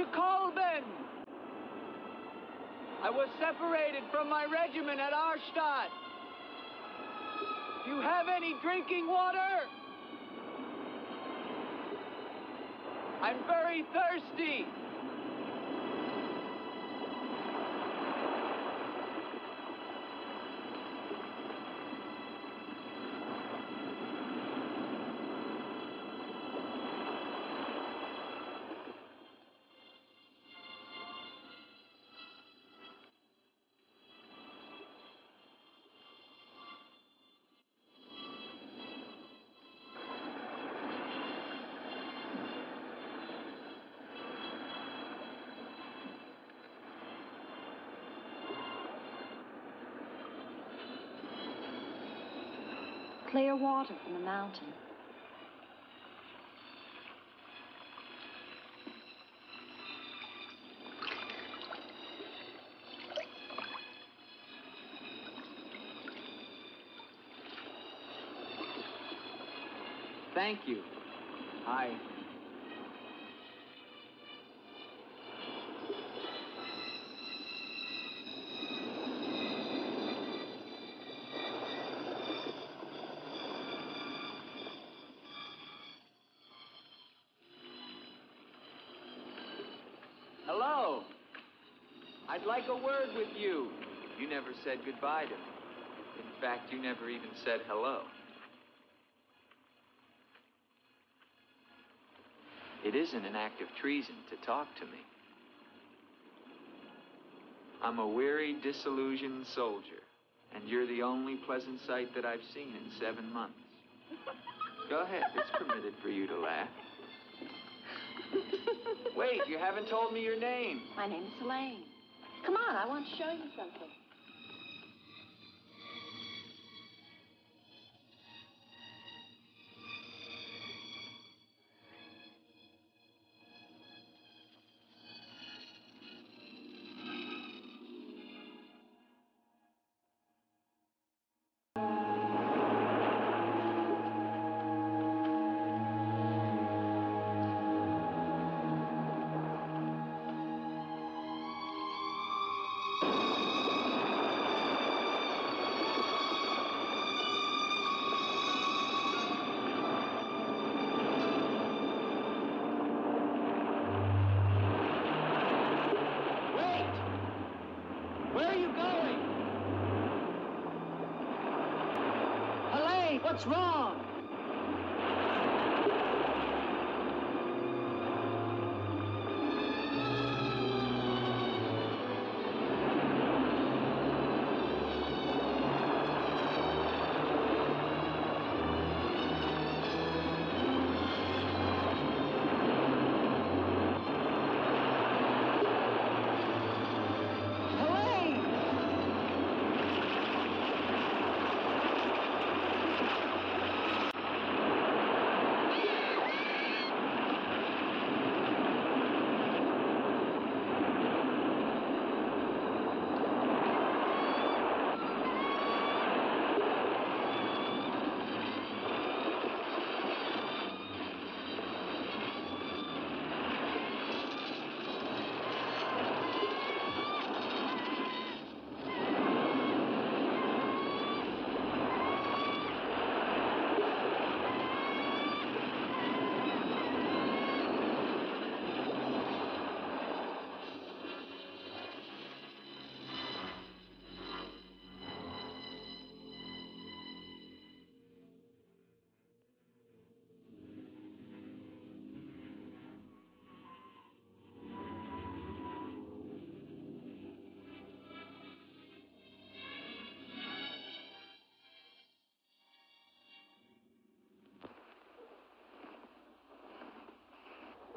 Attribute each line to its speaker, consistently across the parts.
Speaker 1: to Kolben. I was separated from my regiment at Arstadt. Do you have any drinking water? I'm very thirsty.
Speaker 2: Clear water from the mountain.
Speaker 1: Thank you. Hello. I'd like a word with you. You never said goodbye to me. In fact, you never even said hello. It isn't an act of treason to talk to me. I'm a weary, disillusioned soldier, and you're the only pleasant sight that I've seen in 7 months. Go ahead, it's permitted for you to laugh. Wait, you haven't told me your name.
Speaker 2: My name's Elaine. Come on, I want to show you something.
Speaker 1: What's wrong?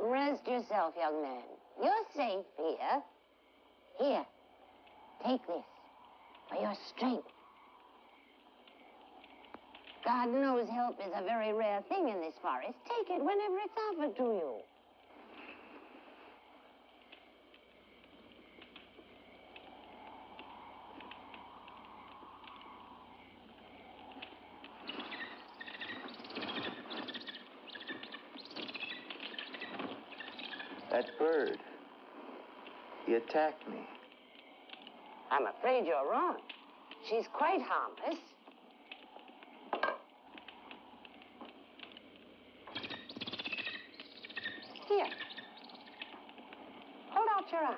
Speaker 3: Rest yourself, young man. You're safe here. Here, take this for your strength. God knows help is a very rare thing in this forest. Take it whenever it's offered to you.
Speaker 1: That bird, He attacked me.
Speaker 3: I'm afraid you're wrong. She's quite harmless. Here. Hold out your arm.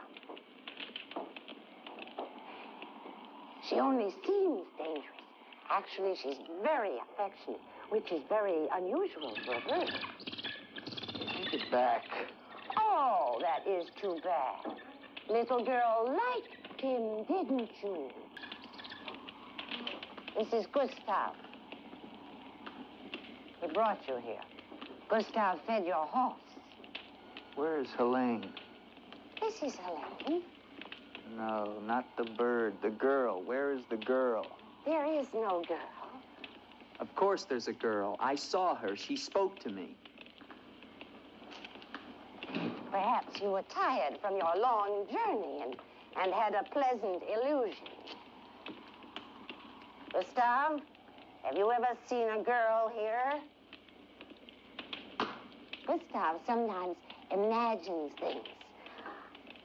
Speaker 3: She only seems dangerous. Actually, she's very affectionate, which is very unusual for a bird.
Speaker 1: Take it back.
Speaker 3: Oh, that is too bad. Little girl liked him, didn't you? This is Gustav. He brought you here. Gustav fed your horse.
Speaker 1: Where is Helene?
Speaker 3: This is Helene.
Speaker 1: No, not the bird. The girl. Where is the girl?
Speaker 3: There is no girl.
Speaker 1: Of course there's a girl. I saw her. She spoke to me.
Speaker 3: Perhaps you were tired from your long journey and had a pleasant illusion. Gustav, have you ever seen a girl here? Gustav sometimes imagines things.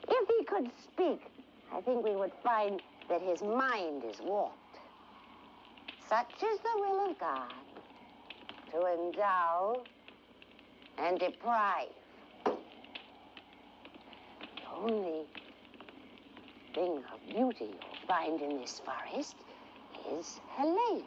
Speaker 3: If he could speak, I think we would find that his mind is warped. Such is the will of God, to endow and deprive. The only thing of beauty you'll find in this forest is Helene.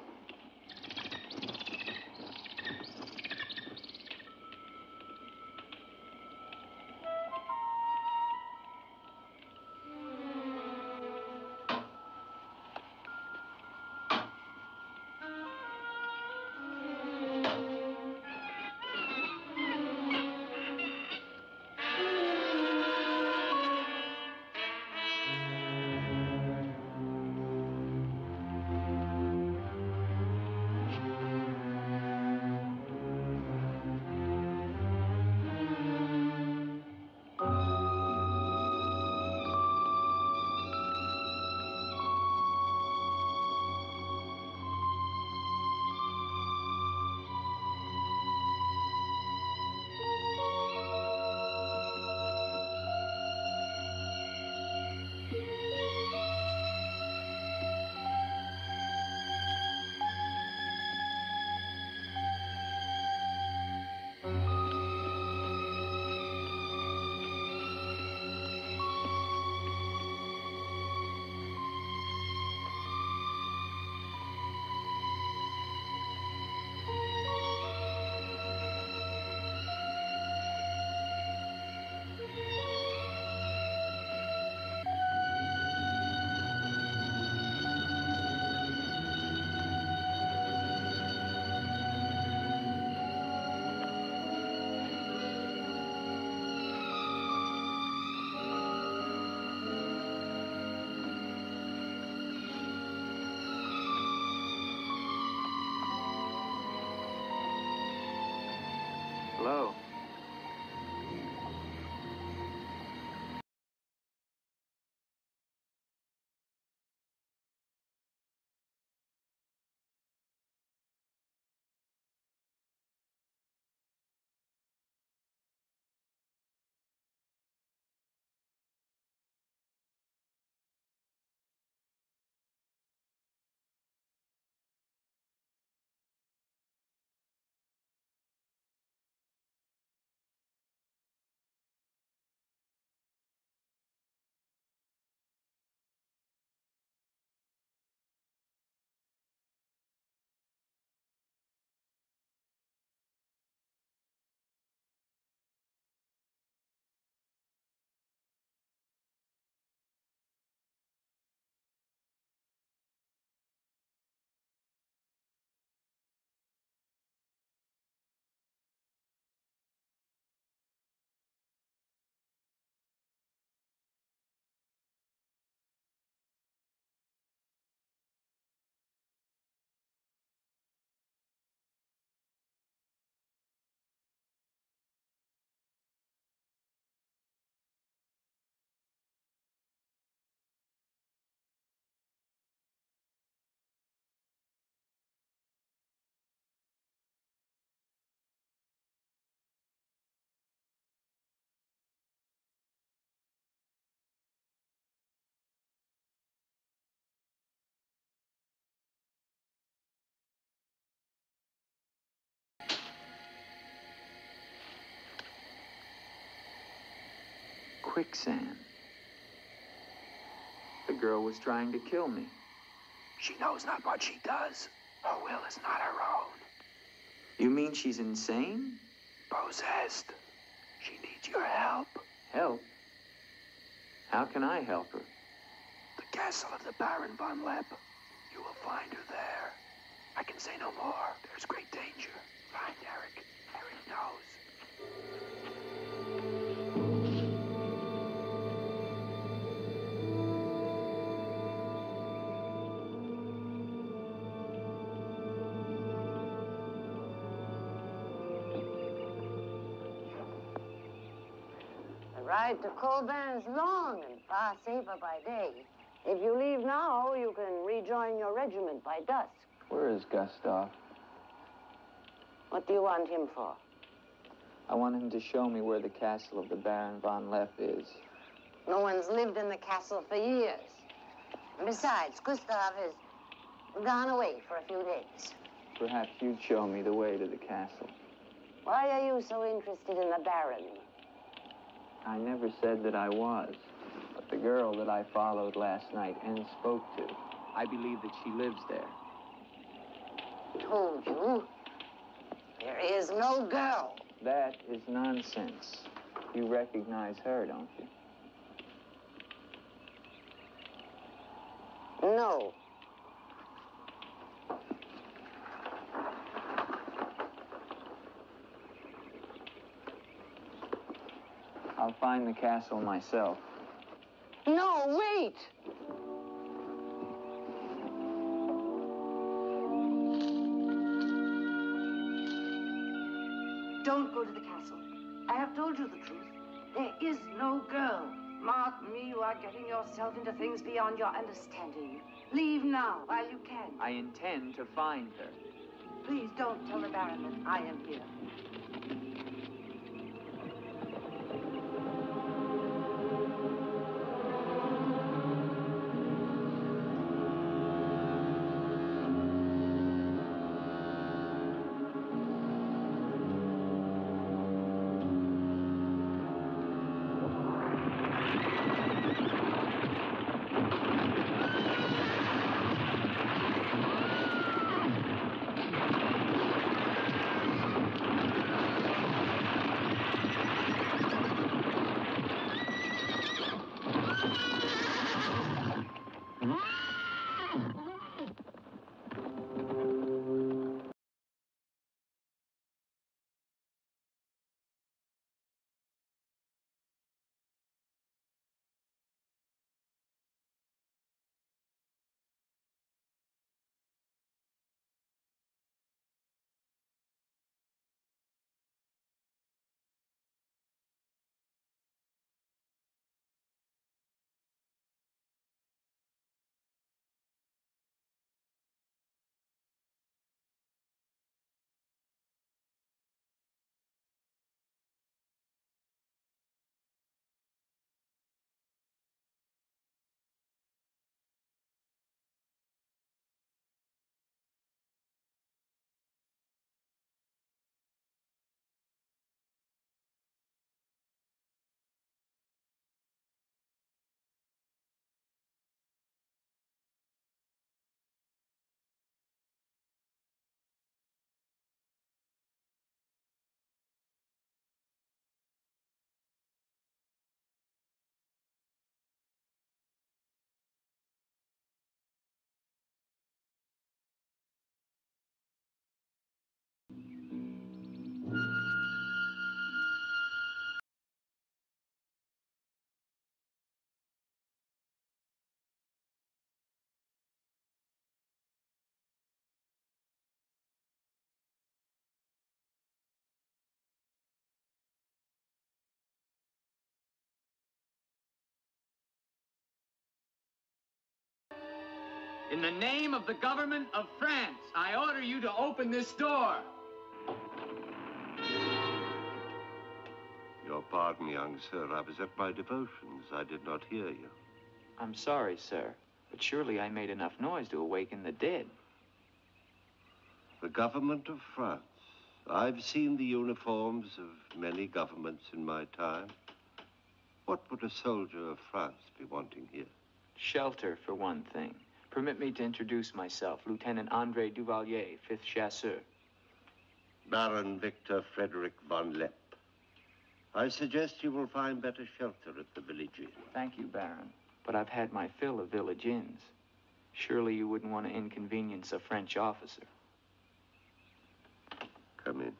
Speaker 1: Hello. quicksand. The girl was trying to kill me.
Speaker 4: She knows not what she does. Her will is not her own.
Speaker 1: You mean she's insane?
Speaker 4: Possessed. She needs your help.
Speaker 1: Help? How can I help her?
Speaker 4: The castle of the Baron von Lepp. You will find her there. I can say no more. There's great danger. Find Eric. Eric knows.
Speaker 3: The ride to Colburn is long and far safer by day. If you leave now, you can rejoin your regiment by dusk.
Speaker 1: Where is Gustav?
Speaker 3: What do you want him for?
Speaker 1: I want him to show me where the castle of the Baron von Lepp is.
Speaker 3: No one's lived in the castle for years. And besides, Gustav has gone away for a few days.
Speaker 1: Perhaps you'd show me the way to the castle.
Speaker 3: Why are you so interested in the Baron?
Speaker 1: I never said that I was. But the girl that I followed last night and spoke to, I believe that she lives there.
Speaker 3: Told you. There is no girl.
Speaker 1: That is nonsense. You recognize her, don't you?
Speaker 3: No.
Speaker 1: I'll find the castle myself.
Speaker 3: No, wait!
Speaker 5: Don't go to the castle. I have told you the truth. There is no girl. Mark me, you are getting yourself into things beyond your understanding. Leave now, while you can.
Speaker 1: I intend to find her.
Speaker 5: Please don't tell the Baron that I am here.
Speaker 1: In the name of the government of France, I order you to open this door.
Speaker 6: Your pardon, young sir. I was at my devotions. I did not hear you.
Speaker 1: I'm sorry, sir, but surely I made enough noise to awaken the dead.
Speaker 6: The government of France. I've seen the uniforms of many governments in my time. What would a soldier of France be wanting here?
Speaker 1: Shelter, for one thing. Permit me to introduce myself, Lieutenant Andre Duvalier, 5th Chasseur.
Speaker 6: Baron Victor Frederick von Lepp. I suggest you will find better shelter at the village inn.
Speaker 1: Thank you, Baron. But I've had my fill of village inns. Surely you wouldn't want to inconvenience a French officer.
Speaker 6: Come in.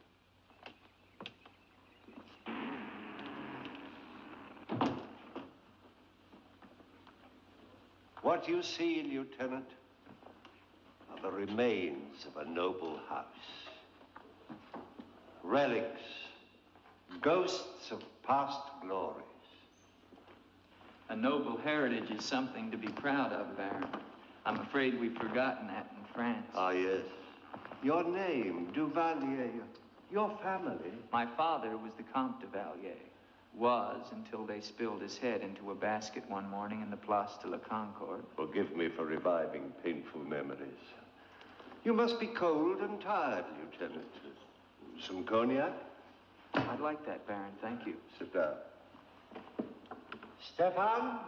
Speaker 6: What you see, Lieutenant, are the remains of a noble house. Relics, ghosts of past glories.
Speaker 1: A noble heritage is something to be proud of, Baron. I'm afraid we've forgotten that in France.
Speaker 6: Ah, yes. Your name, Duvalier, your family.
Speaker 1: My father was the Comte de Valier. Was until they spilled his head into a basket one morning in the Place de la Concorde.
Speaker 6: Forgive me for reviving painful memories. You must be cold and tired, Lieutenant. Some cognac?
Speaker 1: I'd like that, Baron. Thank you.
Speaker 6: Sit down. Stefan?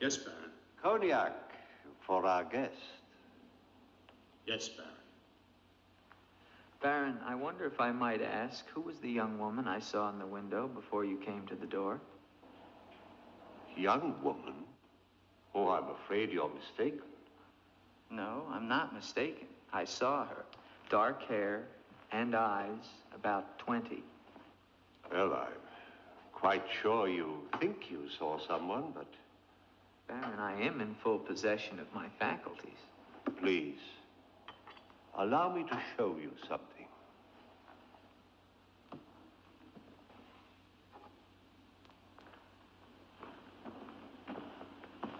Speaker 7: Yes, Baron.
Speaker 6: Cognac for our guest.
Speaker 7: Yes, Baron.
Speaker 1: Baron, I wonder if I might ask, who was the young woman I saw in the window before you came to the door?
Speaker 6: Young woman? Oh, I'm afraid you're mistaken.
Speaker 1: No, I'm not mistaken. I saw her. Dark hair and eyes, about 20.
Speaker 6: Well, I'm quite sure you think you saw someone, but...
Speaker 1: Baron, I am in full possession of my faculties.
Speaker 6: Please, allow me to show you something.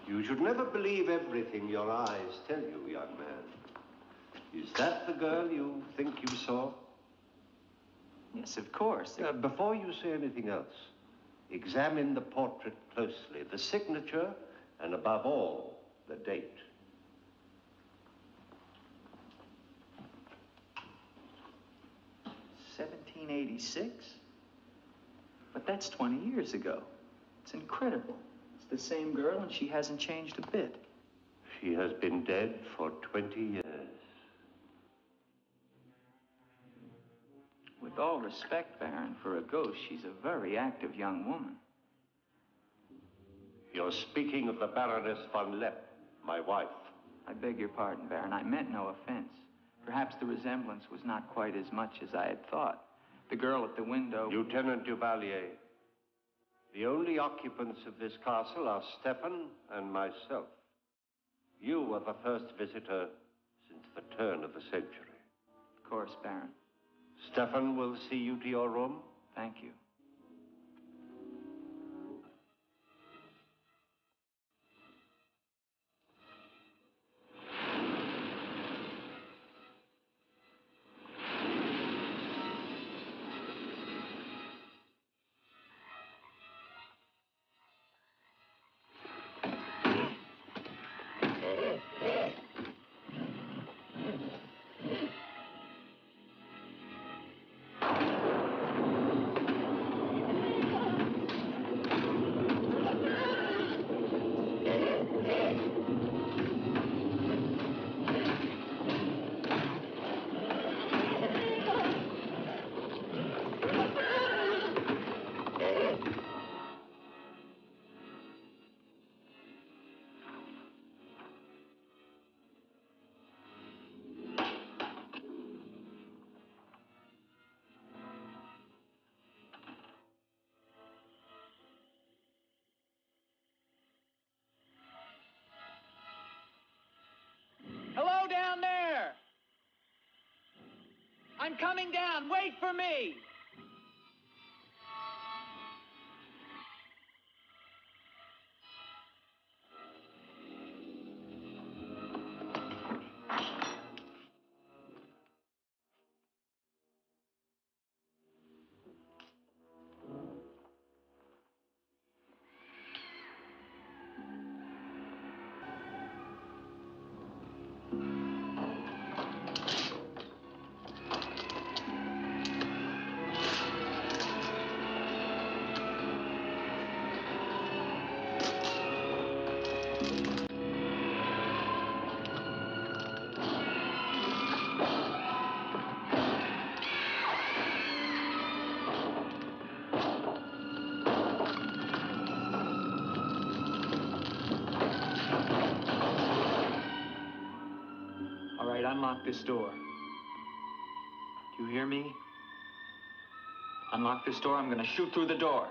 Speaker 6: You should never believe everything your eyes tell you, young man. Is that the girl you think you saw?
Speaker 1: Yes, of course.
Speaker 6: Before you say anything else, examine the portrait closely, the signature, and above all, the date.
Speaker 1: $1786? But that's 20 years ago. It's incredible. It's the same girl, and she hasn't changed a bit.
Speaker 6: She has been dead for 20 years.
Speaker 1: With all respect, Baron, for a ghost, she's a very active young woman.
Speaker 6: You're speaking of the Baroness von Lepp, my wife.
Speaker 1: I beg your pardon, Baron. I meant no offense. Perhaps the resemblance was not quite as much as I had thought. The girl at the window...
Speaker 6: Lieutenant Duvalier, the only occupants of this castle are Stefan and myself. You were the first visitor since the turn of the century.
Speaker 1: Of course, Baron.
Speaker 6: Stefan will see you to your room.
Speaker 1: Thank you. Hello down there! I'm coming down. Wait for me! All right, unlock this door. Do you hear me? Unlock this door, I'm gonna shoot through the door.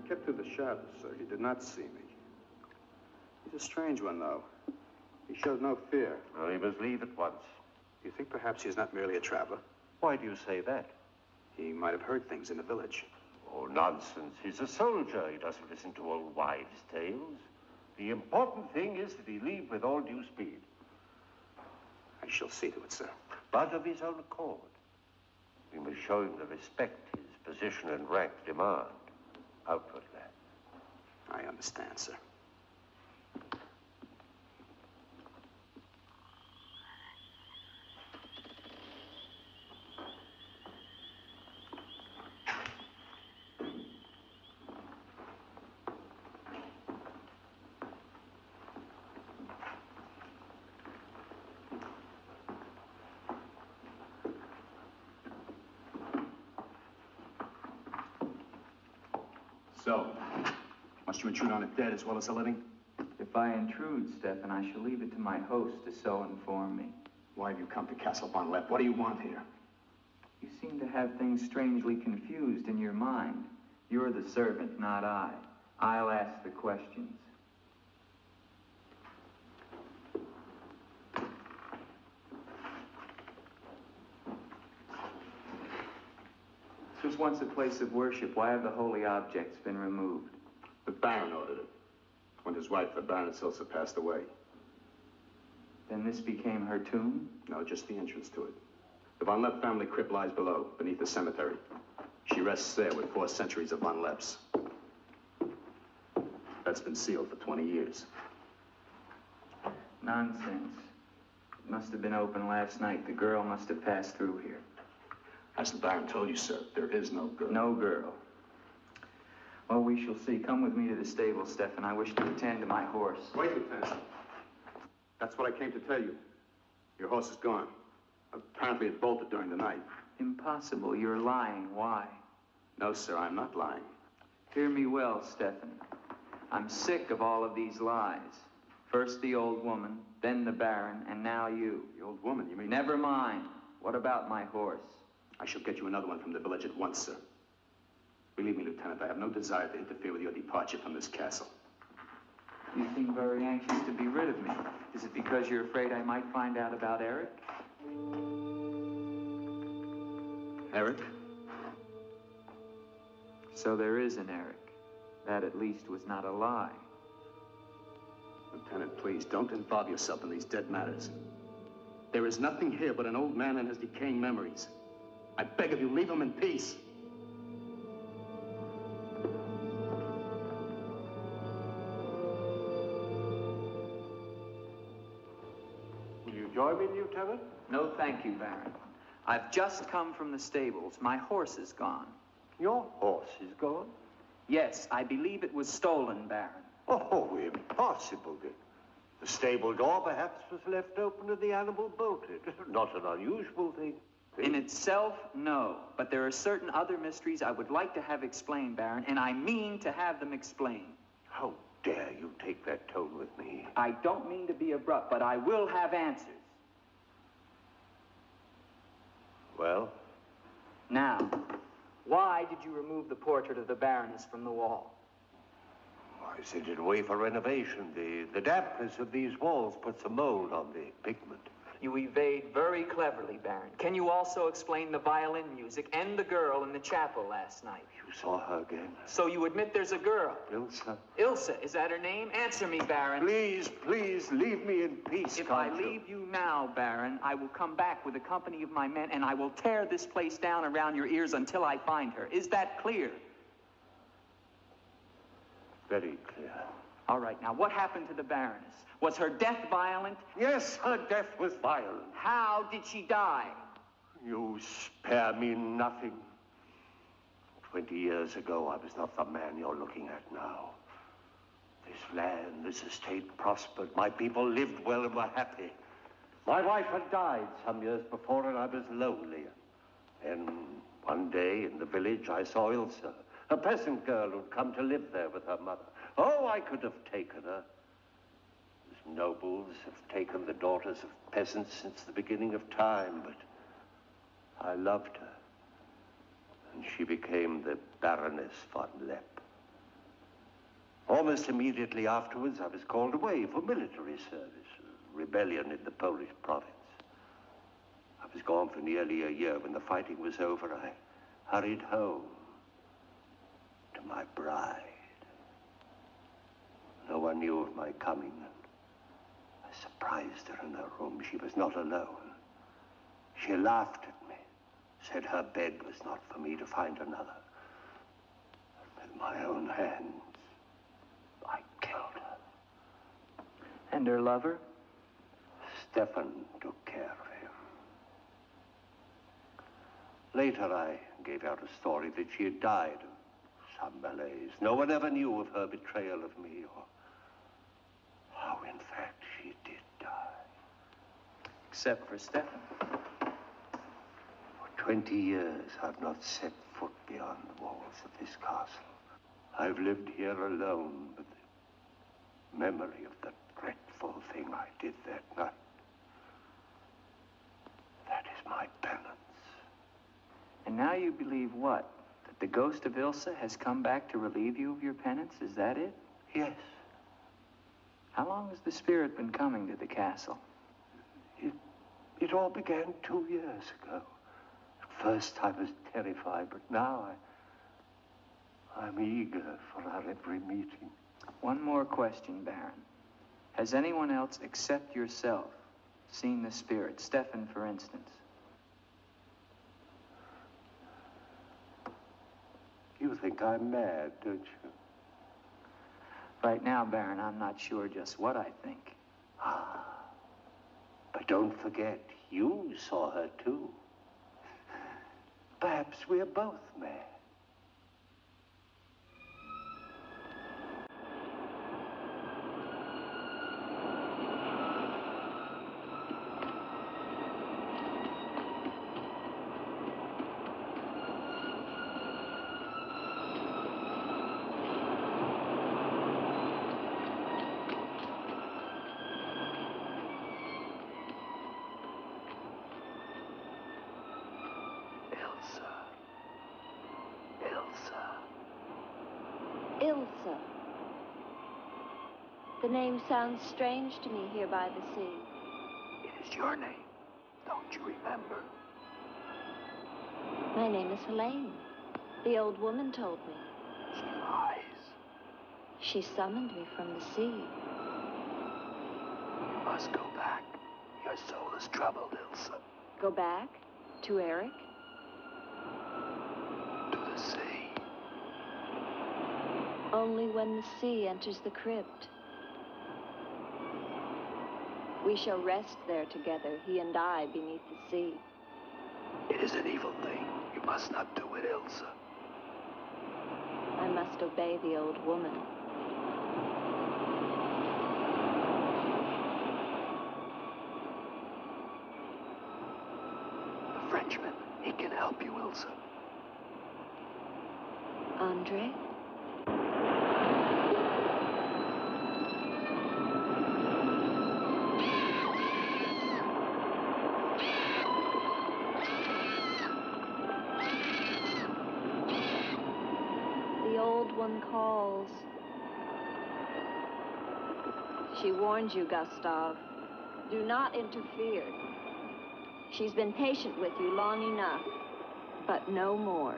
Speaker 8: Kept through the shadows, sir. He did not see me. He's a strange one, though. He showed no fear.
Speaker 6: Well, he must leave at once.
Speaker 8: Do you think perhaps he's not merely a traveler?
Speaker 6: Why do you say that?
Speaker 8: He might have heard things in the village.
Speaker 6: Oh, nonsense. He's a soldier. He doesn't listen to old wives' tales. The important thing is that he leave with all due speed.
Speaker 8: shall see to it, sir.
Speaker 6: But of his own accord. We must show him the respect his position and rank demand outwardly.
Speaker 8: I understand, sir. So, must you intrude on a dead as well as a living?
Speaker 1: If I intrude, Stefan, I shall leave it to my host to so inform me.
Speaker 8: Why have you come to Castle Von Lepp? What do you want here?
Speaker 1: You seem to have things strangely confused in your mind. You're the servant, not I. I'll ask the questions. This was once a place of worship. Why have the holy objects been removed?
Speaker 8: The Baron ordered it. When his wife, the Baroness Ilsa, passed away.
Speaker 1: Then this became her tomb?
Speaker 8: No, just the entrance to it. The Von Lepp family crypt lies below, beneath the cemetery. She rests there with 4 centuries of Von Lepps. That's been sealed for 20 years.
Speaker 1: Nonsense. It must have been open last night. The girl must have passed through here.
Speaker 8: As the Baron told you, sir, there is no girl.
Speaker 1: No girl. Well, we shall see. Come with me to the stable, Stefan. I wish to attend to my horse.
Speaker 8: Wait, Lieutenant. That's what I came to tell you. Your horse is gone. Apparently it bolted during the night.
Speaker 1: Impossible. You're lying. Why?
Speaker 8: No, sir, I'm not lying.
Speaker 1: Hear me well, Stefan. I'm sick of all of these lies. First the old woman, then the Baron, and now you.
Speaker 8: The old woman, you mean?
Speaker 1: Never mind. What about my horse?
Speaker 8: I shall get you another one from the village at once, sir. Believe me, Lieutenant, I have no desire to interfere with your departure from this castle.
Speaker 1: You seem very anxious to be rid of me. Is it because you're afraid I might find out about Eric?
Speaker 8: Eric?
Speaker 1: So there is an Eric. That at least was not a lie.
Speaker 8: Lieutenant, please, don't involve yourself in these dead matters. There is nothing here but an old man and his decaying memories. I beg of you, leave him in peace.
Speaker 6: Will you join me, Lieutenant?
Speaker 1: No, thank you, Baron. I've just come from the stables. My horse is gone.
Speaker 6: Your horse is gone?
Speaker 1: Yes, I believe it was stolen, Baron.
Speaker 6: Oh, impossible. The stable door perhaps was left open and the animal bolted. Not an unusual thing.
Speaker 1: In itself, no. But there are certain other mysteries I would like to have explained, Baron, and I mean to have them explained.
Speaker 6: How dare you take that tone with me?
Speaker 1: I don't mean to be abrupt, but I will have answers.
Speaker 6: Well?
Speaker 1: Now, why did you remove the portrait of the Baroness from the wall?
Speaker 6: I sent it away for renovation. The dampness of these walls puts a mold on the pigment.
Speaker 1: You evade very cleverly, Baron. Can you also explain the violin music and the girl in the chapel last night?
Speaker 6: You saw her again?
Speaker 1: So you admit there's a girl?
Speaker 6: Ilsa.
Speaker 1: Ilsa, is that her name? Answer me, Baron.
Speaker 6: Please, please, leave me in peace,
Speaker 1: If I leave you now, Baron, I will come back with a company of my men, and I will tear this place down around your ears until I find her. Is that clear?
Speaker 6: Very clear.
Speaker 1: All right, now, what happened to the Baroness? Was her death violent?
Speaker 6: Yes, her death was violent.
Speaker 1: How did she die?
Speaker 6: You spare me nothing. 20 years ago, I was not the man you're looking at now. This land, this estate prospered. My people lived well and were happy. My wife had died some years before, and I was lonely. And one day in the village, I saw Ilsa, a peasant girl who'd come to live there with her mother. Oh, I could have taken her. As nobles have taken the daughters of peasants since the beginning of time, but I loved her. And she became the Baroness von Lepp. Almost immediately afterwards, I was called away for military service, a rebellion in the Polish province. I was gone for nearly a year. When the fighting was over, I hurried home to my bride. No one knew of my coming. I I surprised her in her room. She was not alone. She laughed at me, said her bed was not for me to find another. And with my own hands, I killed her.
Speaker 1: And her lover?
Speaker 6: Stefan took care of him. Later, I gave out a story that she had died of some malaise. No one ever knew of her betrayal of me, or how, in fact, she did die.
Speaker 1: Except for Stefan.
Speaker 6: For 20 years, I've not set foot beyond the walls of this castle. I've lived here alone with the memory of the dreadful thing I did that night. That is my penance.
Speaker 1: And now you believe what? That the ghost of Ilsa has come back to relieve you of your penance? Is that it?
Speaker 6: Yes.
Speaker 1: How long has the spirit been coming to the castle?
Speaker 6: It all began 2 years ago. At first I was terrified, but now I'm eager for our every meeting.
Speaker 1: One more question, Baron. Has anyone else except yourself seen the spirit? Stefan, for instance.
Speaker 6: You think I'm mad, don't you?
Speaker 1: Right now, Baron, I'm not sure just what I think.
Speaker 6: Ah. But don't forget, you saw her too. Perhaps we're both mad.
Speaker 2: Ilsa. The name sounds strange to me here by the sea.
Speaker 4: It is your name. Don't you remember?
Speaker 2: My name is Helene. The old woman told me.
Speaker 4: She lies.
Speaker 2: She summoned me from the sea.
Speaker 4: You must go back. Your soul is troubled, Ilsa.
Speaker 2: Go back? To Eric?
Speaker 4: To the sea.
Speaker 2: Only when the sea enters the crypt. We shall rest there together, he and I, beneath the sea.
Speaker 4: It is an evil thing. You must not do it, Ilsa.
Speaker 2: I must obey the old woman.
Speaker 4: The Frenchman, he can help you, Ilsa.
Speaker 2: Andre? One calls. She warns you, Gustave. Do not interfere. She's been patient with you long enough, but no more.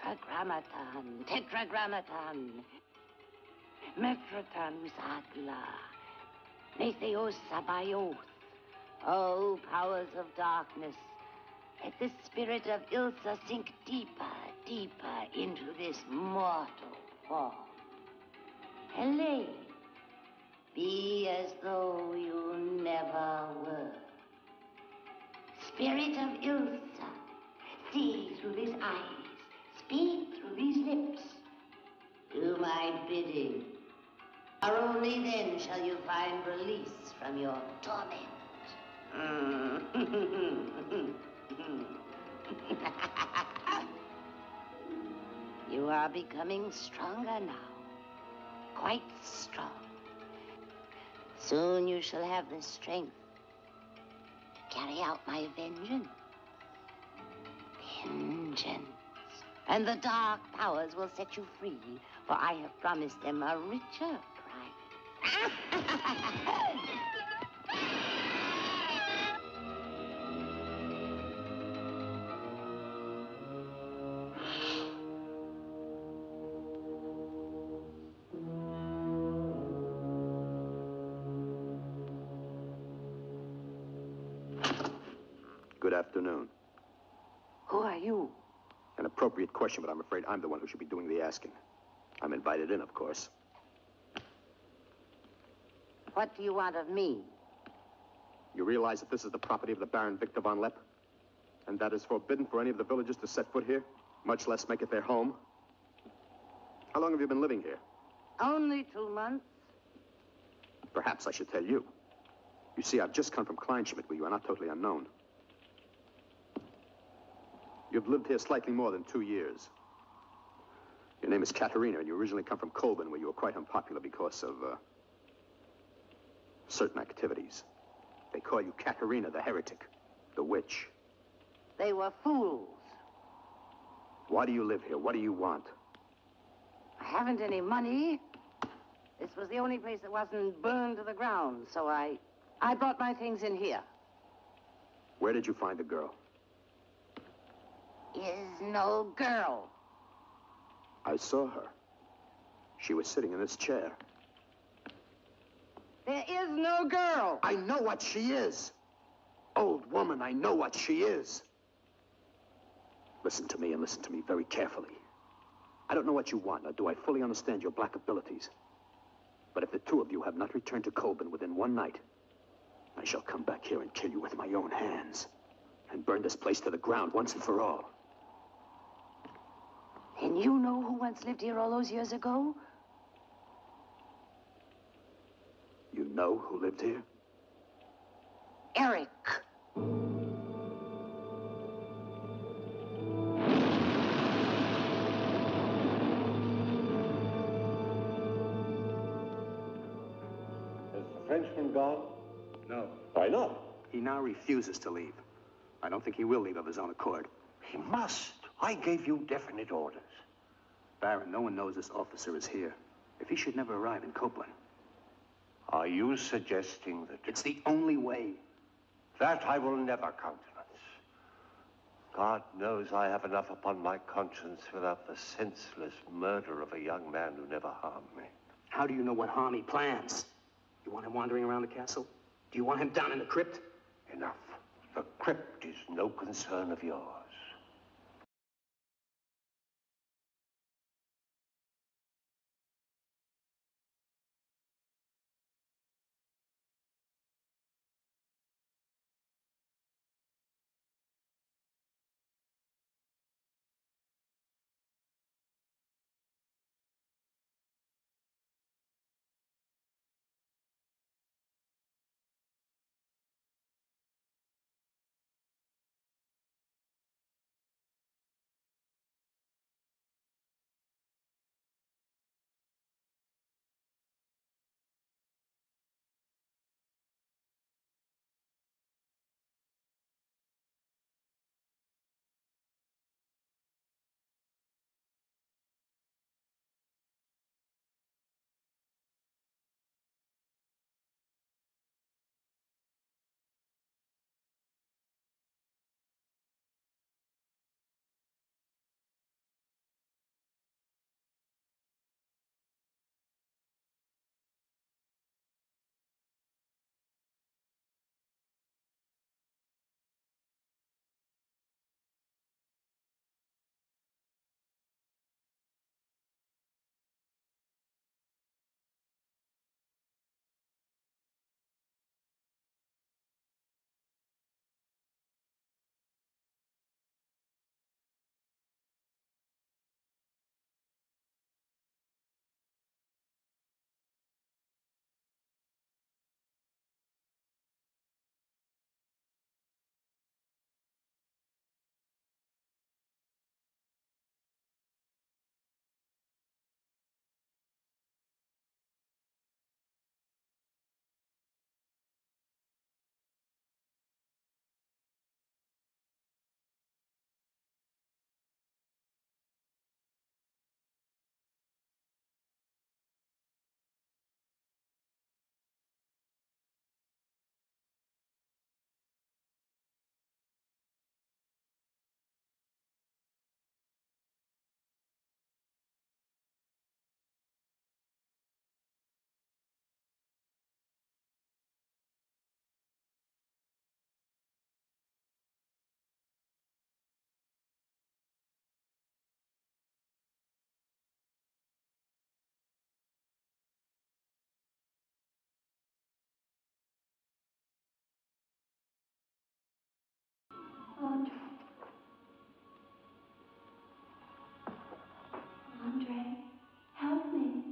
Speaker 5: Tetragrammaton, tetragrammaton. Mephroton usagla. Netheos sabaoth. O powers of darkness, let the spirit of Ilsa sink deeper, deeper into this mortal form. Helene, be as though you never were. Spirit of Ilsa, see through these eyes, speak through these lips. Do my bidding.
Speaker 3: For only then shall you find release from your torment. You are becoming stronger now. Quite strong. Soon you shall have the strength to carry out my vengeance. Vengeance. And the dark powers will set you free, for I have promised them a richer prize.
Speaker 8: Good afternoon.
Speaker 5: Who are you?
Speaker 8: An appropriate question, but I'm afraid I'm the one who should be doing the asking. I'm invited in, of course.
Speaker 3: What do you want of me?
Speaker 8: You realize that this is the property of the Baron Victor von Lepp? And that is forbidden for any of the villagers to set foot here, much less make it their home? How long have you been living here?
Speaker 3: Only 2 months.
Speaker 8: Perhaps I should tell you. You see, I've just come from Kleinschmidt, where you are not totally unknown. You've lived here slightly more than 2 years. Your name is Katerina, and you originally come from Colburn, where you were quite unpopular because of, certain activities. They call you Katerina the heretic, the witch.
Speaker 3: They were fools.
Speaker 8: Why do you live here? What do you want?
Speaker 3: I haven't any money. This was the only place that wasn't burned to the ground, so I brought my things in here.
Speaker 8: Where did you find the girl?
Speaker 3: Is no girl.
Speaker 8: I saw her. She was sitting in this chair.
Speaker 3: There is no girl.
Speaker 8: I know what she is. Old woman, I know what she is. Listen to me, and listen to me very carefully. I don't know what you want, nor do I fully understand your black abilities. But if the two of you have not returned to Colburn within one night, I shall come back here and kill you with my own hands and burn this place to the ground once and for all.
Speaker 5: And you know who once lived here all those years ago?
Speaker 8: You know who lived here?
Speaker 5: Eric.
Speaker 6: Has the Frenchman gone?
Speaker 8: No.
Speaker 6: Why not?
Speaker 8: He now refuses to leave. I don't think he will leave of his own accord.
Speaker 6: He must. I gave you definite orders.
Speaker 8: Baron, no one knows this officer is here. If he should never arrive in Copeland.
Speaker 6: Are you suggesting that...
Speaker 8: It's the only way.
Speaker 6: That I will never countenance. God knows I have enough upon my conscience without the senseless murder of a young man who never harmed me.
Speaker 8: How do you know what harm he plans? You want him wandering around the castle? Do you want him down in the crypt?
Speaker 6: Enough. The crypt is no concern of yours.
Speaker 2: Andre. Andre, help me.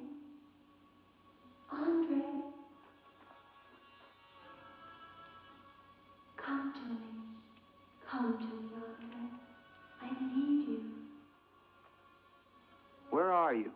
Speaker 2: Andre. Come to me. Come to me, Andre. I need you.
Speaker 1: Where are you?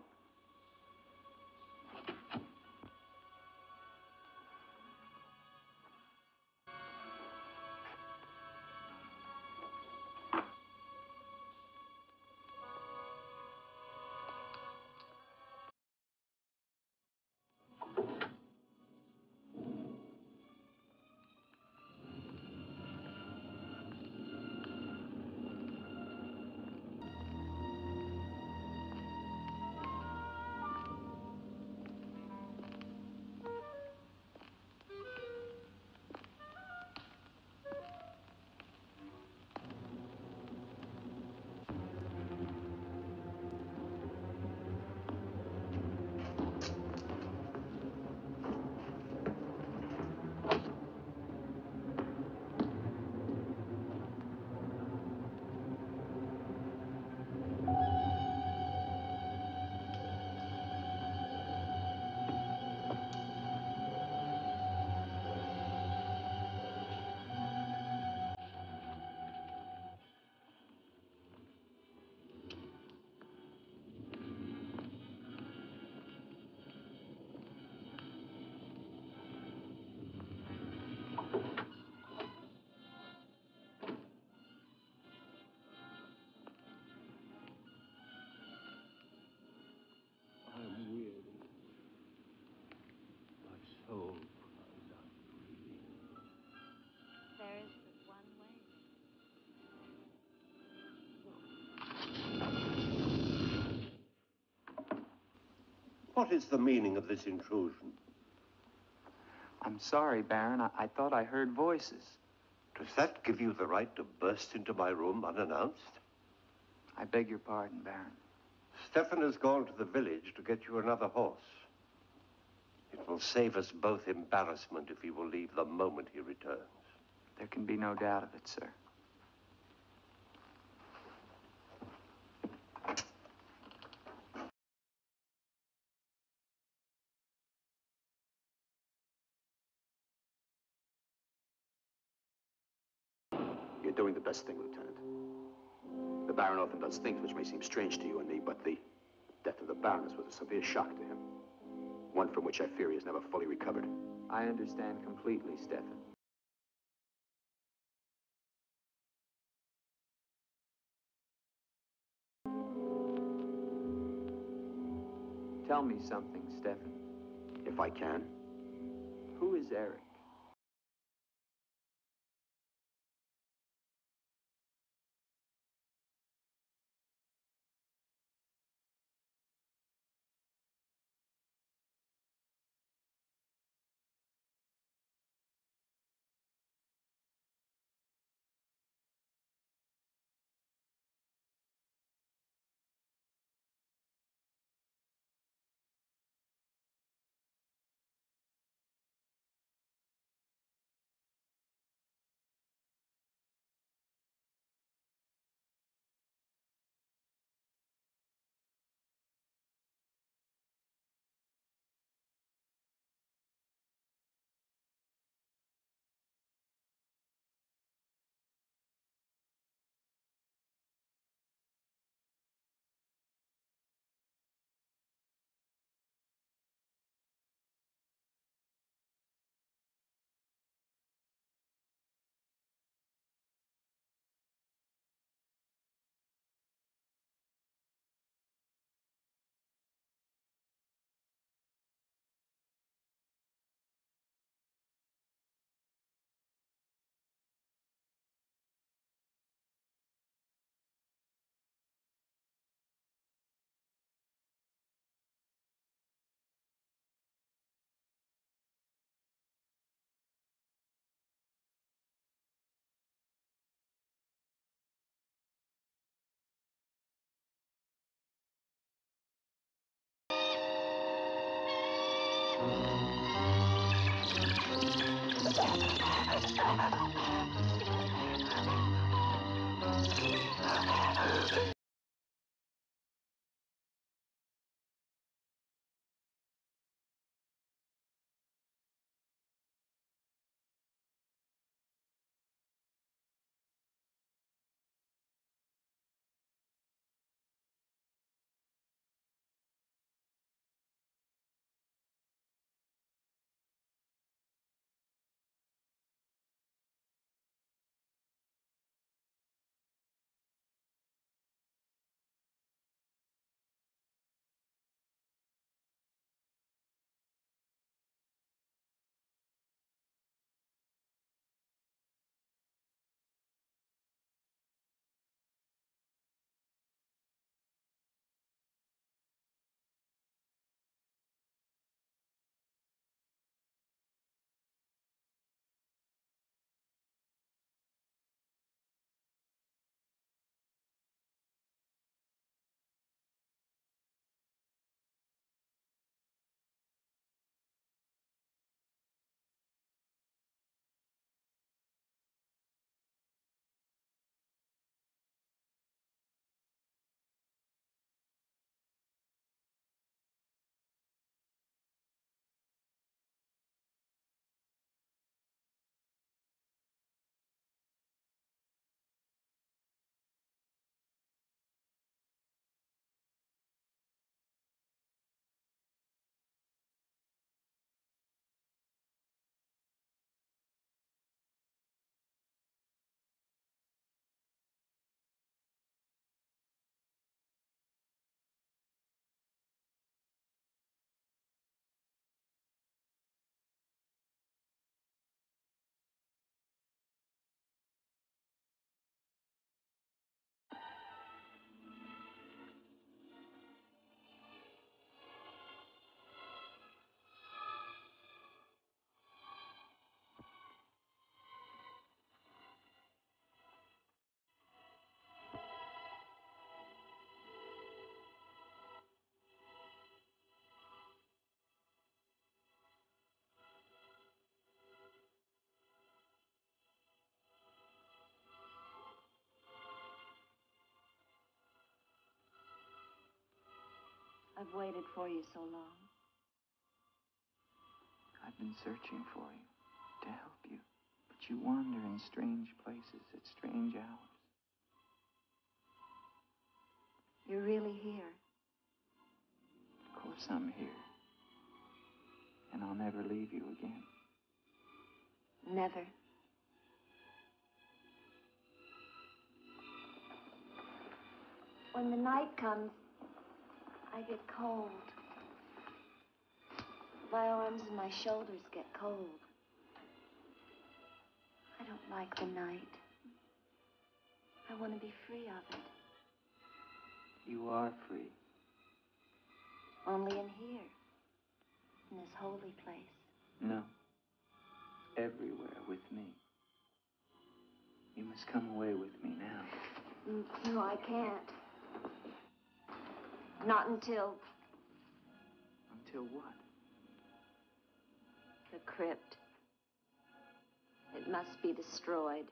Speaker 2: There is but one way.
Speaker 6: What is the meaning of this intrusion?
Speaker 1: I'm sorry, Baron. I thought I heard voices.
Speaker 6: Does that give you the right to burst into my room unannounced?
Speaker 1: I beg your pardon, Baron.
Speaker 6: Stefan has gone to the village to get you another horse. It will save us both embarrassment if he will leave the moment he returns.
Speaker 1: There can be no doubt of it, sir.
Speaker 8: You're doing the best thing, Lieutenant. The Baron often does things which may seem strange to you and me, but the death of the Baroness was a severe shock to him. One from which I fear he has never fully recovered.
Speaker 1: I understand completely, Stefan. Tell me something, Stefan.
Speaker 8: If I can.
Speaker 1: Who is Eric?
Speaker 2: I've waited for you so long.
Speaker 1: I've been searching for you, to help you. But you wander in strange places at strange hours.
Speaker 2: You're really here.
Speaker 1: Of course I'm here. And I'll never leave you again.
Speaker 2: Never. When the night comes, I get cold. My arms and my shoulders get cold. I don't like the night. I want to be free of it.
Speaker 1: You are free.
Speaker 2: Only in here, in this holy place.
Speaker 1: No. Everywhere with me. You must come away with me now.
Speaker 2: No, I can't. Not until...
Speaker 1: Until what?
Speaker 2: The crypt. It must be destroyed.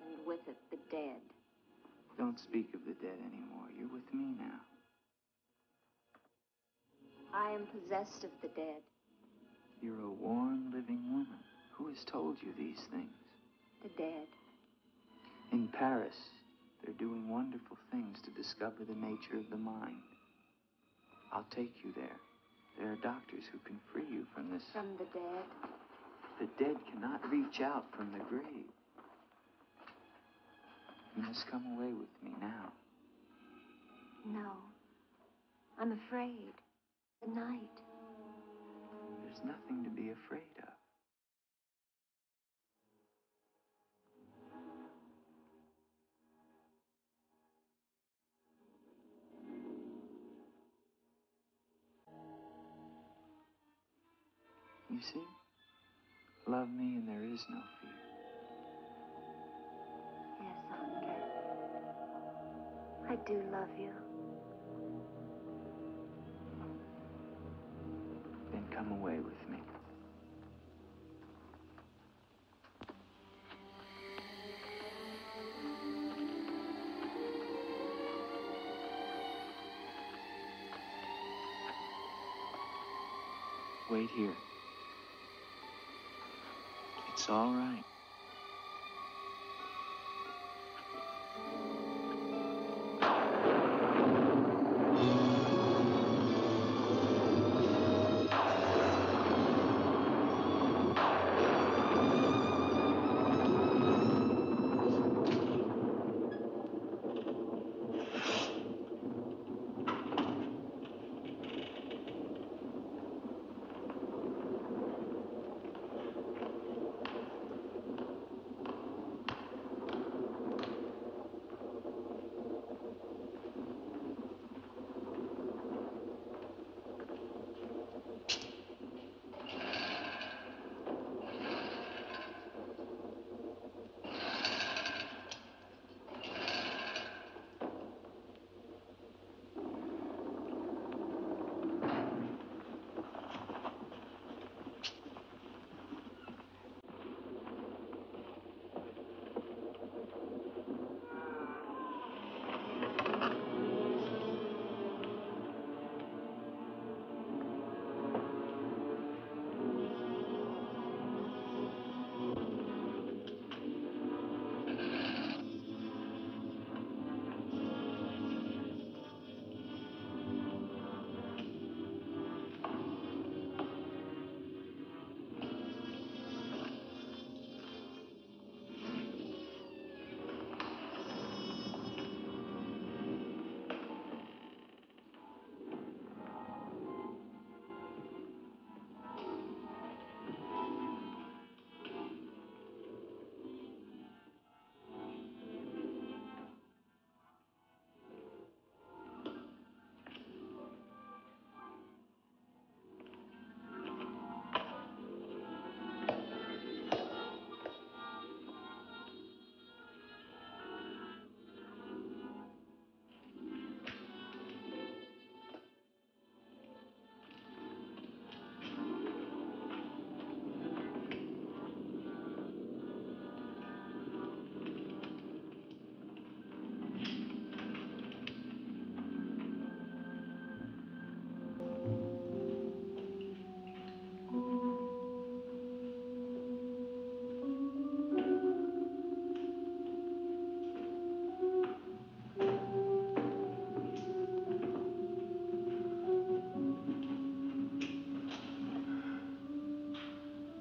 Speaker 2: And with it, the dead.
Speaker 1: Don't speak of the dead anymore. You're with me now.
Speaker 2: I am possessed of the dead.
Speaker 1: You're a warm, living woman. Who has told you these things?
Speaker 2: The dead.
Speaker 1: In Paris, they're doing wonderful things to discover the nature of the mind. I'll take you there. There are doctors who can free you from this.
Speaker 2: From the dead?
Speaker 1: The dead cannot reach out from the grave. You must come away with me now.
Speaker 2: No. I'm afraid. The night.
Speaker 1: There's nothing to be afraid of. You see? Love me and there is no fear.
Speaker 2: Yes, Andre. I do love you.
Speaker 1: Then come away with me. Wait here. It's all right.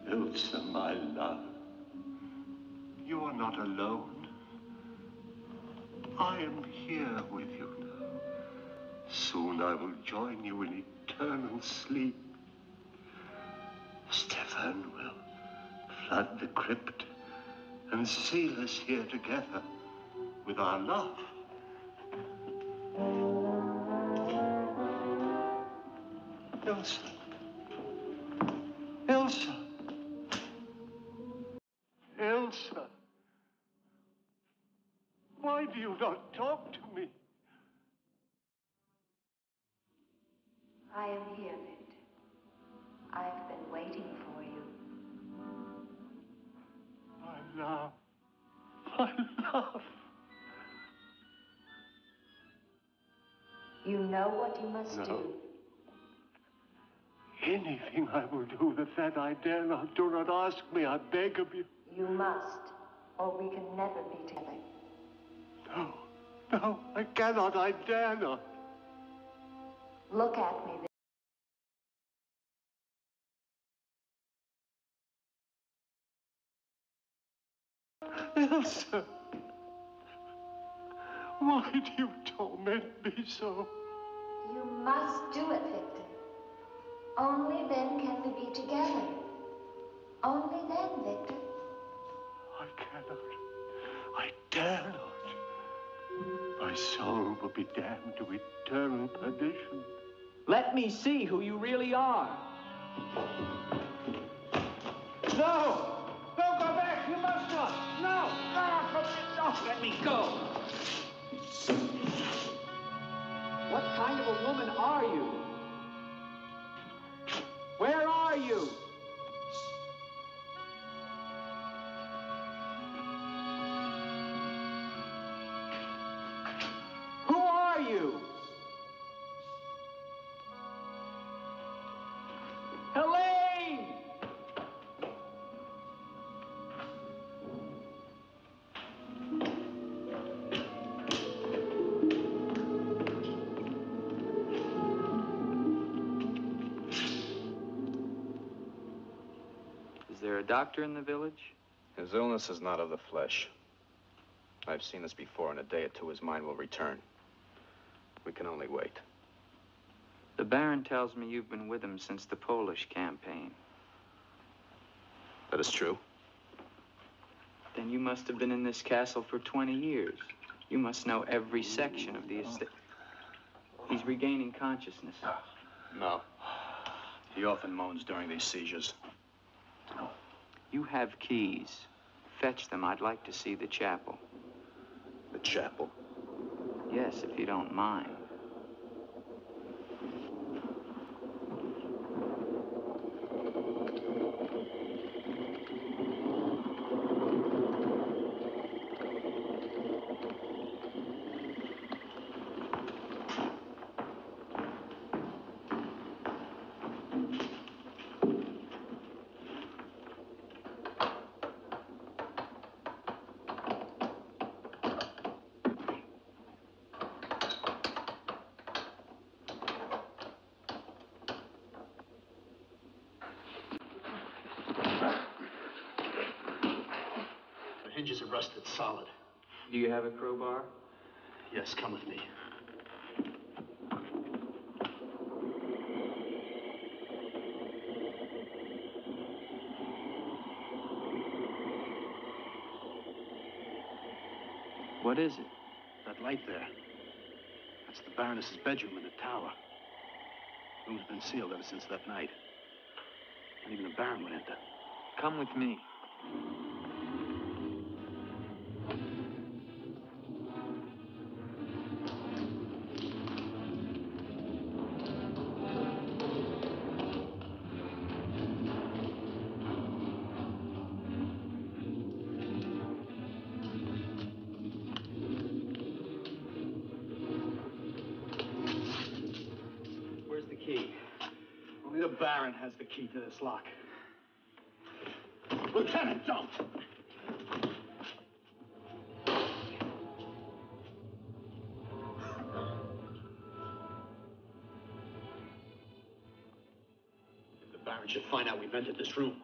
Speaker 6: Elsa, my love, you are not alone. I am here with you now. Soon I will join you in eternal sleep. Stefan will flood the crypt and seal us here together with our love. Elsa. Elsa. Elsa. Why do you not talk to me?
Speaker 2: I am here, Victor. I've been waiting for you.
Speaker 6: My love. My love.
Speaker 2: You know what you must do.
Speaker 6: Anything I will do that I dare not. Do not ask me, I beg of you.
Speaker 2: You must, or we can never be together.
Speaker 6: No, no, I cannot, I dare not.
Speaker 2: Look at me,
Speaker 6: Elsa, why do you torment me so?
Speaker 2: You must do it, Victor. Only then can we be together. Only then, Victor.
Speaker 6: I cannot. I dare not. My soul will be damned to eternal perdition.
Speaker 1: Let me see who you really are. No! Don't go back! You must not! No! No! Let me go! What kind of a woman are you? Where are you? Who are you? Helene! doctor in the village?
Speaker 9: His illness is not of the flesh. I've seen this before. In a day or two, his mind will return. We can only wait.
Speaker 1: The Baron tells me you've been with him since the Polish campaign.
Speaker 9: That is true.
Speaker 1: Then you must have been in this castle for 20 years. You must know every section of the estate. He's regaining consciousness.
Speaker 9: No. He often moans during these seizures.
Speaker 1: You have keys. Fetch them. I'd like to see the chapel.
Speaker 9: The chapel?
Speaker 1: Yes, if you don't mind.
Speaker 8: Hinges are rusted solid.
Speaker 1: Do you have a crowbar?
Speaker 8: Yes, come with me.
Speaker 1: What is it?
Speaker 8: That light there. That's the Baroness's bedroom in the tower. The room's been sealed ever since that night. Not even the Baron would enter.
Speaker 1: Come with me.
Speaker 8: Only the Baron has the key to this lock. Lieutenant, don't! If the Baron should find out we've entered this room.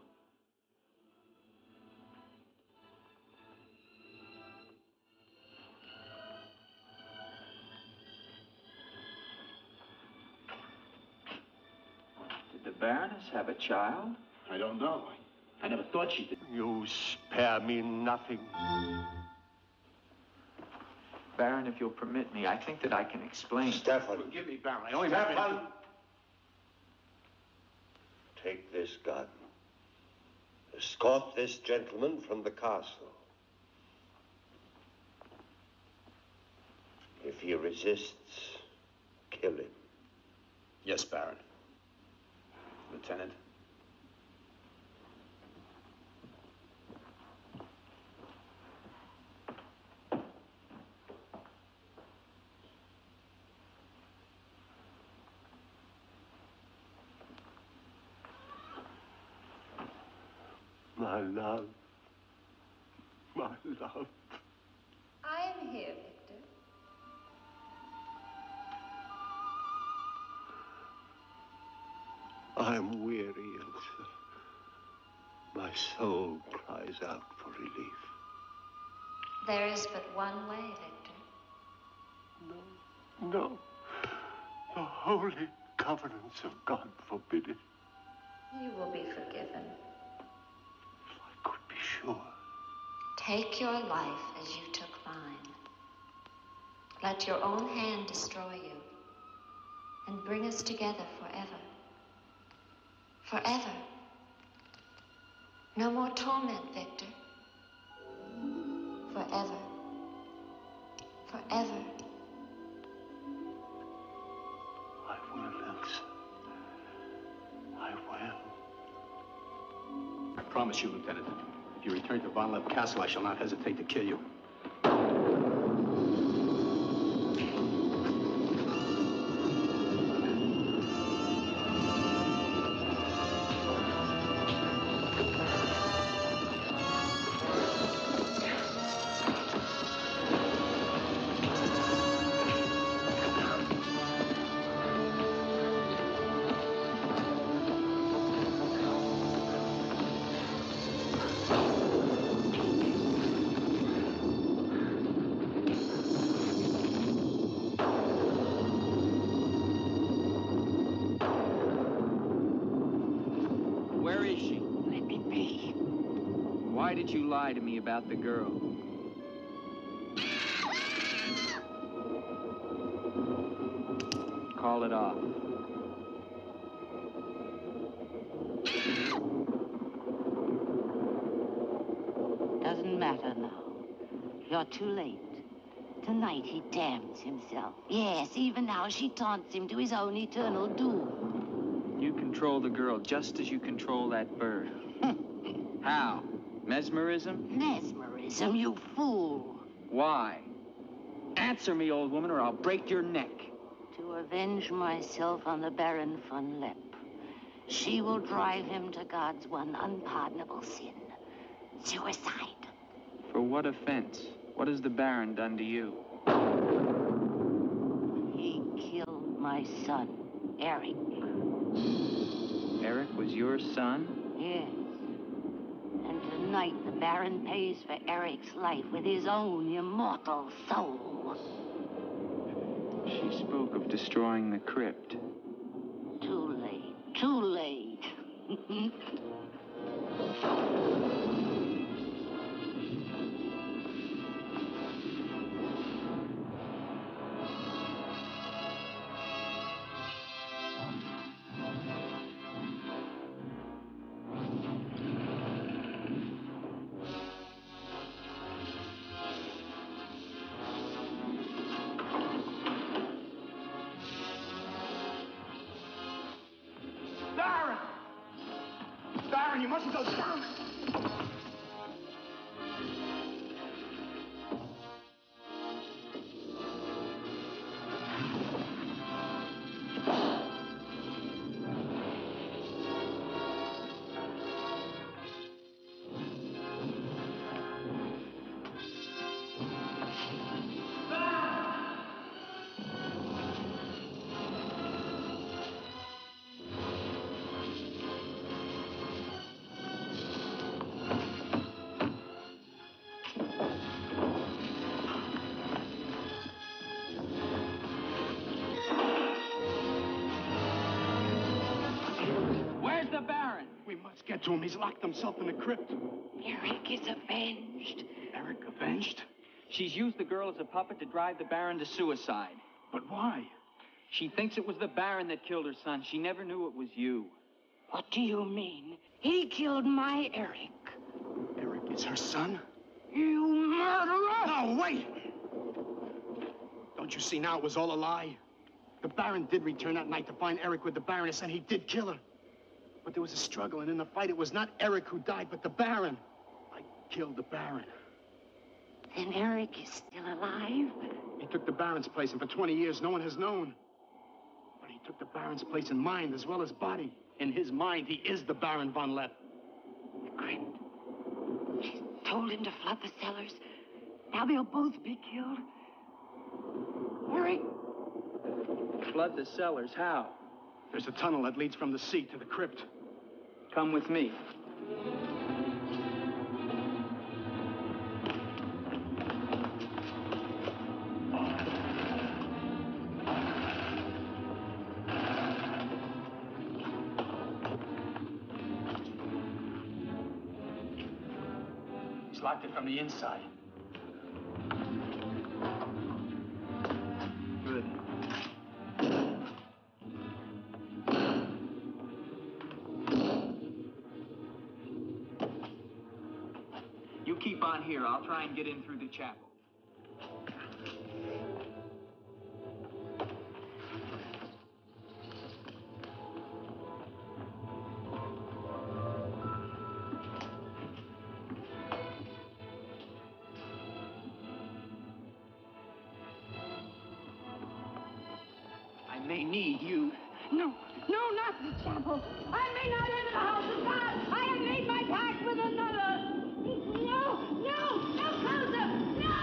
Speaker 1: Did the Baroness have a child?
Speaker 8: I don't know. I never thought she did.
Speaker 6: You spare me nothing.
Speaker 1: Baron, if you'll permit me, I think that I can explain.
Speaker 6: Stefan.
Speaker 8: Forgive me, Baron. I only
Speaker 6: Stefan! Take this gun. Escort this gentleman from the castle. If he resists, kill him.
Speaker 9: Yes, Baron. Lieutenant.
Speaker 6: My love. My love.
Speaker 2: I am here, Victor.
Speaker 6: I'm weary, Elsa. My soul cries out for relief.
Speaker 2: There is but one way, Victor.
Speaker 6: No, no. The holy covenants of God forbid it.
Speaker 2: You will be forgiven.
Speaker 6: If I could be sure.
Speaker 2: Take your life as you took mine. Let your own hand destroy you and bring us together forever. Forever. No more torment, Victor. Forever. Forever.
Speaker 6: I will, Elsa. I will.
Speaker 8: I promise you, Lieutenant. If you return to Von Lepp Castle, I shall not hesitate to kill you.
Speaker 1: Why did you lie to me about the girl? Call it off.
Speaker 3: Doesn't matter now. You're too late. Tonight he damns himself. Yes, even now she taunts him to his own eternal doom.
Speaker 1: You control the girl just as you control that bird. How? Mesmerism?
Speaker 3: Mesmerism, you fool.
Speaker 1: Why? Answer me, old woman, or I'll break your neck.
Speaker 3: To avenge myself on the Baron von Lepp. She will drive him to God's one unpardonable sin. Suicide.
Speaker 1: For what offense? What has the Baron done to you?
Speaker 3: He killed my son, Eric.
Speaker 1: Eric was your son?
Speaker 3: Yes. And tonight the Baron pays for Eric's life with his own immortal soul.
Speaker 1: She spoke of destroying the crypt.
Speaker 3: Too late. Too late.
Speaker 4: Baron, you mustn't go down.
Speaker 8: Get to him. He's locked himself in the crypt.
Speaker 3: Eric is avenged.
Speaker 8: Eric avenged?
Speaker 1: She's used the girl as a puppet to drive the Baron to suicide.
Speaker 8: But why?
Speaker 1: She thinks it was the Baron that killed her son. She never knew it was you.
Speaker 3: What do you mean? He killed my Eric.
Speaker 8: Eric is her son?
Speaker 3: You murderer!
Speaker 8: No, wait! Don't you see now it was all a lie? The Baron did return that night to find Eric with the Baroness, and he did kill her. But there was a struggle, and in the fight, it was not Eric who died, but the Baron. I killed the Baron.
Speaker 3: Then Eric is still alive?
Speaker 8: He took the Baron's place, and for 20 years, no one has known. But he took the Baron's place in mind as well as body. In his mind, he is the Baron von Lepp.
Speaker 3: The crypt. She's told him to flood the cellars. Now they'll both be killed. Eric.
Speaker 1: Flood the cellars? How?
Speaker 8: There's a tunnel that leads from the sea to the crypt.
Speaker 1: Come with me.
Speaker 8: He's locked it from the inside. Good.
Speaker 1: You keep on here. I'll try and get in through the chapel. I may need you.
Speaker 3: No, not the chapel. I may not enter the house of God. I have made my pact with another. No closer! No!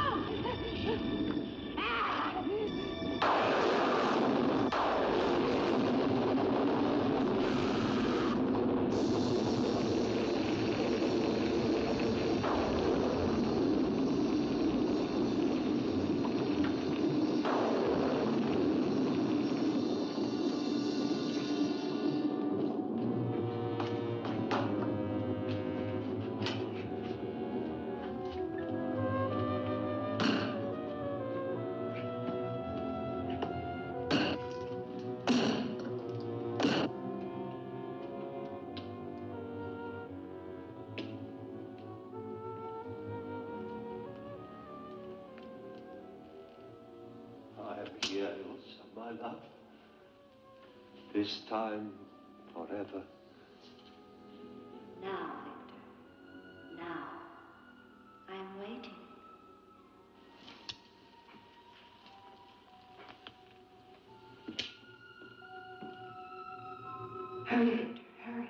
Speaker 6: my love. This time, forever.
Speaker 2: Now, Victor. Now. I am waiting.
Speaker 5: Hurry, Victor, hurry.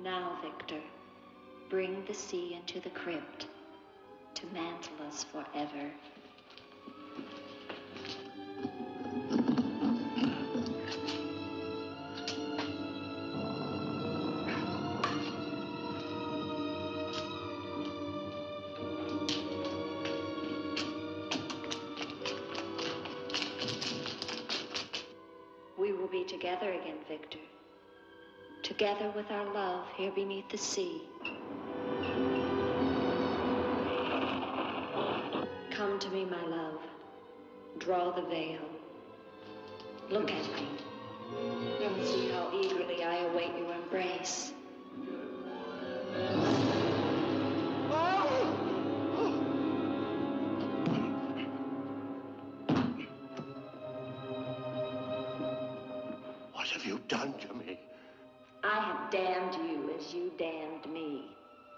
Speaker 2: Now, Victor, bring the sea into the crypt to mantle us forever. We will be together again, Victor. Together with our love here beneath the sea. Come to me, my love. Draw the veil. Look at me. And see how eagerly I await your embrace.
Speaker 6: What have you done to me?
Speaker 2: I have damned you as you damned me.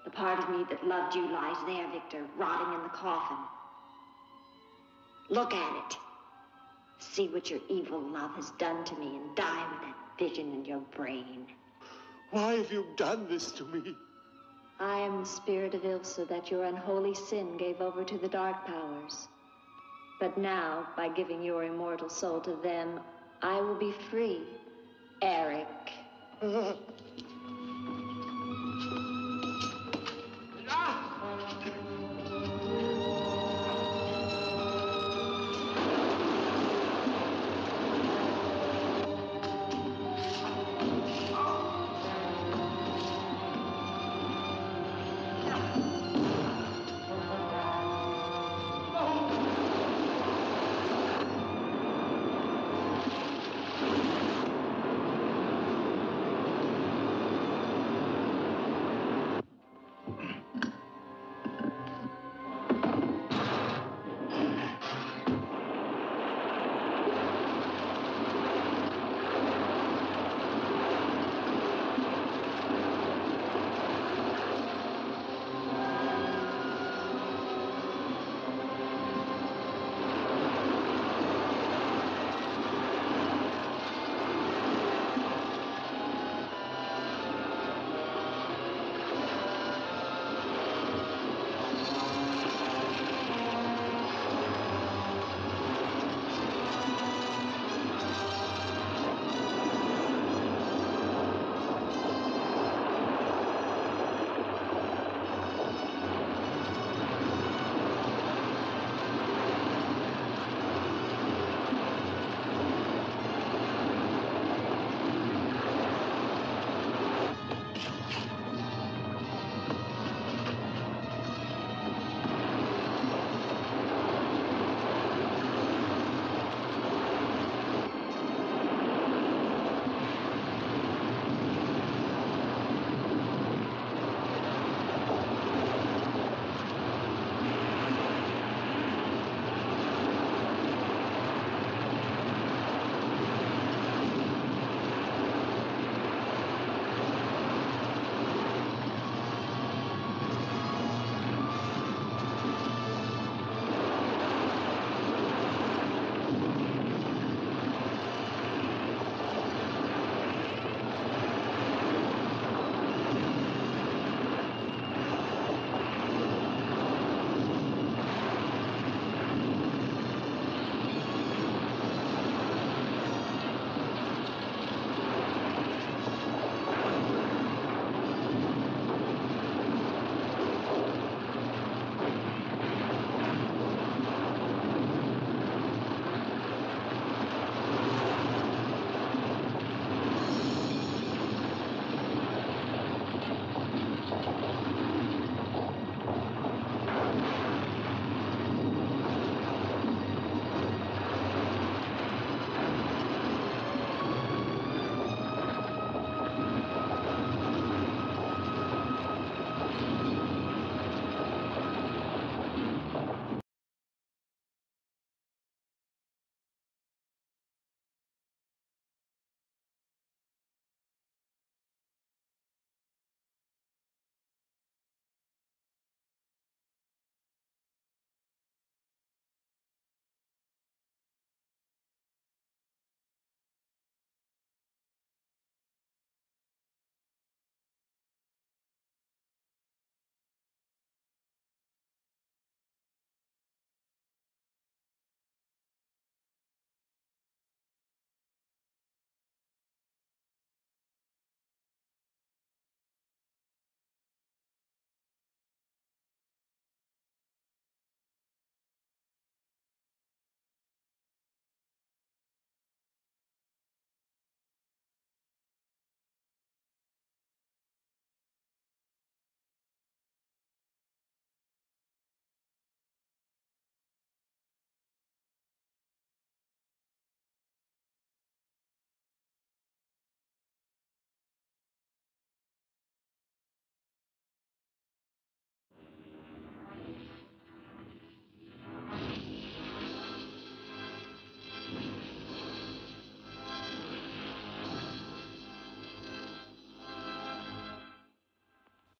Speaker 2: The part of me that loved you lies there, Victor, rotting in the coffin. Look at it. See what your evil love has done to me and die with that vision in your brain.
Speaker 6: Why have you done this to me?
Speaker 2: I am the spirit of Ilsa that your unholy sin gave over to the dark powers. But now, by giving your immortal soul to them, I will be free. Eric.